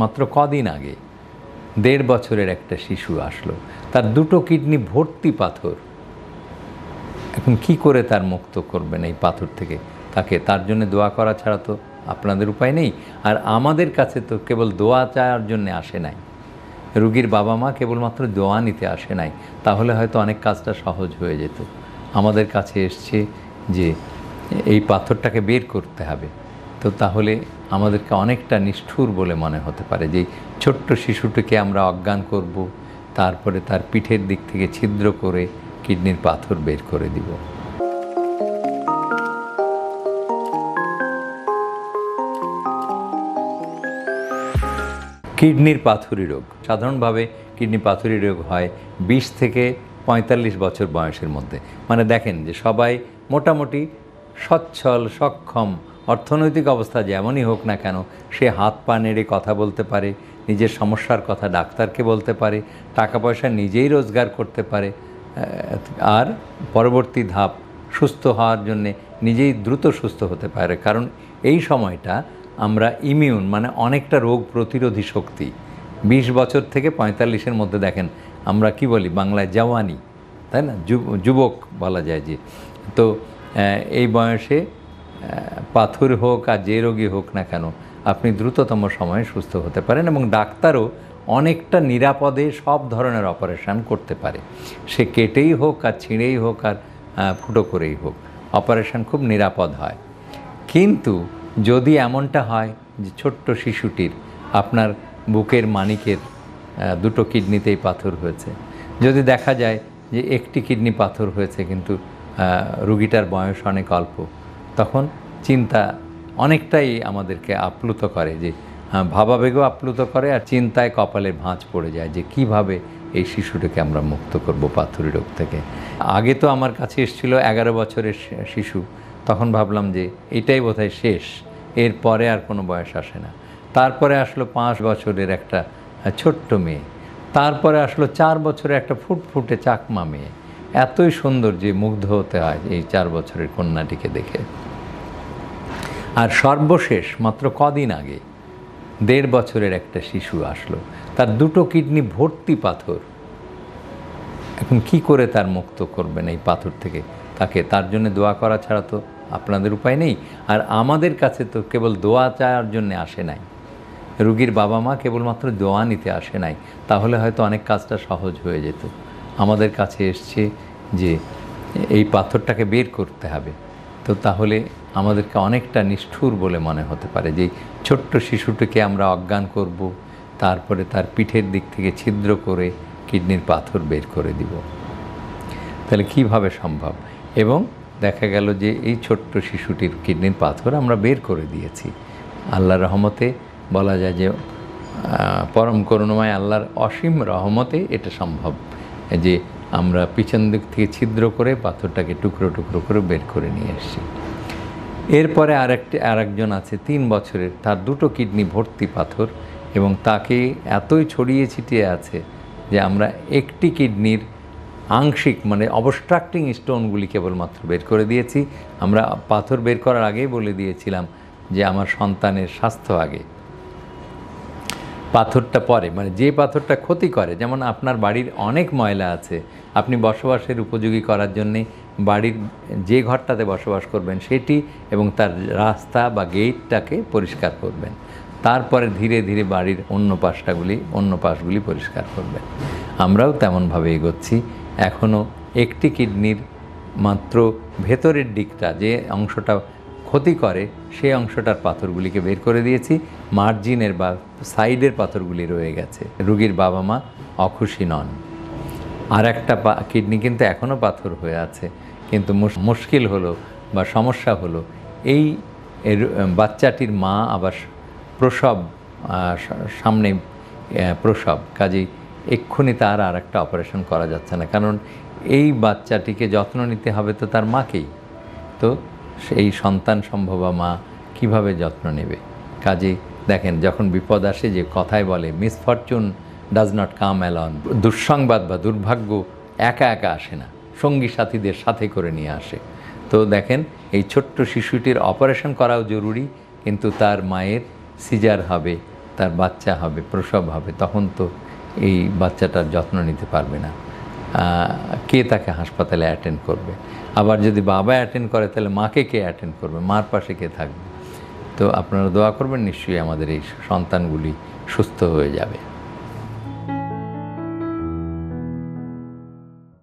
মাত্র কদিন আগে 1.5 বছরের একটা শিশু আসলো, তার 2টো কিডনি ভর্তি পাথর। এখন কি করে তার মুক্ত করবেন এই পাথর থেকে? তার জন্য দোয়া করা ছাড়া তো আপনাদের উপায় নেই। আর আমাদের কাছে তো কেবল দোয়া চাওয়ার জন্য আসে নাই, রুগীর বাবা মা কেবলমাত্র দোয়া নিতে আসে নাই, তাহলে হয়তো অনেক কাজটা সহজ হয়ে যেত। আমাদের কাছে এসছে যে এই পাথরটাকে বের করতে হবে। তো তাহলে আমাদেরকে অনেকটা নিষ্ঠুর বলে মনে হতে পারে যে ছোট্ট শিশুটিকে আমরা অজ্ঞান করব, তারপরে তার পিঠের দিক থেকে ছিদ্র করে কিডনির পাথর বের করে দিব। কিডনির পাথুরি রোগ, সাধারণভাবে কিডনি পাথুরি রোগ হয় 20 থেকে 45 বছর বয়সের মধ্যে। মানে দেখেন যে সবাই মোটামুটি সচ্ছল, সক্ষম, অর্থনৈতিক অবস্থা যেমনই হোক না কেন, সে হাত পা নেড়ে কথা বলতে পারে, নিজের সমস্যার কথা ডাক্তারকে বলতে পারে, টাকা পয়সা নিজেই রোজগার করতে পারে, আর পরবর্তী ধাপ সুস্থ হওয়ার জন্যে নিজেই দ্রুত সুস্থ হতে পারে। কারণ এই সময়টা আমরা ইমিউন, মানে অনেকটা রোগ প্রতিরোধী শক্তি 20 বছর থেকে 45-এর মধ্যে দেখেন আমরা কি বলি বাংলায় জওয়ানি, তাই না, যুবক বলা যায় যে। তো এই বয়সে পাথর হোক আর যে রোগী হোক না কেন, আপনি দ্রুততম সময়ে সুস্থ হতে পারেন এবং ডাক্তারও অনেকটা নিরাপদে সব ধরনের অপারেশান করতে পারে। সে কেটেই হোক আর ছিঁড়েই হোক আর ফুটো করেই হোক, অপারেশান খুব নিরাপদ হয়। কিন্তু যদি এমনটা হয় যে ছোট্ট শিশুটির আপনার বুকের মানিকের 2টো কিডনিতেই পাথর হয়েছে, যদি দেখা যায় যে একটি কিডনি পাথর হয়েছে কিন্তু রুগীটার বয়স অনেক অল্প, তখন চিন্তা অনেকটাই আমাদেরকে আপ্লুত করে, যে ভাবাবেগও আপ্লুত করে, আর চিন্তায় কপালে ভাঁজ পড়ে যায় যে কিভাবে এই শিশুটিকে আমরা মুক্ত করব পাথুরি রোগ থেকে। আগে তো আমার কাছে এসেছিল 11 বছরের শিশু, তখন ভাবলাম যে এটাই বোধহয় শেষ, এর পরে আর কোনো বয়স আসে না। তারপরে আসলো 5 বছরের একটা ছোট্ট মেয়ে, তারপরে আসলো 4 বছরের একটা ফুটফুটে চাকমা মেয়ে। এতই সুন্দর যে মুগ্ধ হতে হয় এই 4 বছরের কন্যাটিকে দেখে। আর সর্বশেষ মাত্র কদিন আগে 1.5 বছরের একটা শিশু আসলো, তার 2টো কিডনি ভর্তি পাথর। এখন কি করে তার মুক্ত করবেন এই পাথর থেকে? তার জন্য দোয়া করা ছাড়া তো আপনাদের উপায় নেই। আর আমাদের কাছে তো কেবল দোয়া চাওয়ার জন্য আসে নাই, রুগীর বাবা মা কেবলমাত্র দোয়া নিতে আসে নাই, তাহলে হয়তো অনেক কাজটা সহজ হয়ে যেত। আমাদের কাছে এসছে যে এই পাথরটাকে বের করতে হবে। তো তাহলে আমাদেরকে অনেকটা নিষ্ঠুর বলে মনে হতে পারে যে ছোট্ট শিশুটিকে আমরা অজ্ঞান করব, তারপরে তার পিঠের দিক থেকে ছিদ্র করে কিডনির পাথর বের করে দিব। তাহলে কিভাবে সম্ভব? এবং দেখা গেল যে এই ছোট্ট শিশুটির কিডনির পাথর আমরা বের করে দিয়েছি। আল্লাহর রহমতে বলা যায় যে পরম করুণাময় আল্লাহর অসীম রহমতে এটা সম্ভব যে আমরা পিছন দিক থেকে ছিদ্র করে পাথরটাকে টুকরো টুকরো করে বের করে নিয়ে এসেছি। এরপরে আরেকজন আছে 3 বছরের, তার 2টো কিডনি ভর্তি পাথর এবং তাকে এতই ছড়িয়ে ছিটিয়ে আছে যে আমরা একটি কিডনির আংশিক, মানে অবস্ট্রাক্টিং স্টোনগুলি কেবলমাত্র বের করে দিয়েছি। আমরা পাথর বের করার আগেই বলে দিয়েছিলাম যে আমার সন্তানের স্বাস্থ্য আগে, পাথরটা পরে। মানে যে পাথরটা ক্ষতি করে, যেমন আপনার বাড়ির অনেক ময়লা আছে, আপনি বসবাসের উপযোগী করার জন্যে বাড়ির যে ঘরটাতে বসবাস করবেন সেটি এবং তার রাস্তা বা গেটটাকে পরিষ্কার করবেন, তারপরে ধীরে ধীরে বাড়ির অন্য পাশগুলি পরিষ্কার করবেন। আমরাও তেমনভাবে এগোচ্ছি। এখনও একটি কিডনির মাত্র ভেতরের দিকটা, যে অংশটা ক্ষতি করে, সেই অংশটার পাথরগুলিকে বের করে দিয়েছি, মার্জিনের বা সাইডের পাথরগুলি রয়ে গেছে। রুগীর বাবা মা অখুশি নন। আর একটা কিডনি কিন্তু এখনও পাথর হয়ে আছে, কিন্তু মুশকিল হলো বা সমস্যা হলো এই বাচ্চাটির মা আবার প্রসব, সামনে প্রসব, কাজেই এক্ষুনি তার আর একটা অপারেশন করা যাচ্ছে না, কারণ এই বাচ্চাটিকে যত্ন নিতে হবে তো তার মাকেই। তো সেই সন্তান সম্ভবা মা কিভাবে যত্ন নেবে? কাজেই দেখেন, যখন বিপদ আসে যে কথায় বলে misfortune does not come alone, দুঃসংবাদ বা দুর্ভাগ্য একা একা আসে না, সঙ্গী সাথীদের সাথে করে নিয়ে আসে। তো দেখেন, এই ছোট্ট শিশুটির অপারেশন করাও জরুরি, কিন্তু তার মায়ের সিজার হবে, তার বাচ্চা হবে, প্রসব হবে, তখন তো এই বাচ্চাটার যত্ন নিতে পারবে না। কে তাকে হাসপাতালে অ্যাটেন্ড করবে? আবার যদি বাবা অ্যাটেন্ড করে তাহলে মাকে কে অ্যাটেন্ড করবে? মার পাশে কে থাকবে? তো আপনারা দোয়া করবেন, নিশ্চয়ই আমাদের এই সন্তানগুলি সুস্থ হয়ে যাবে।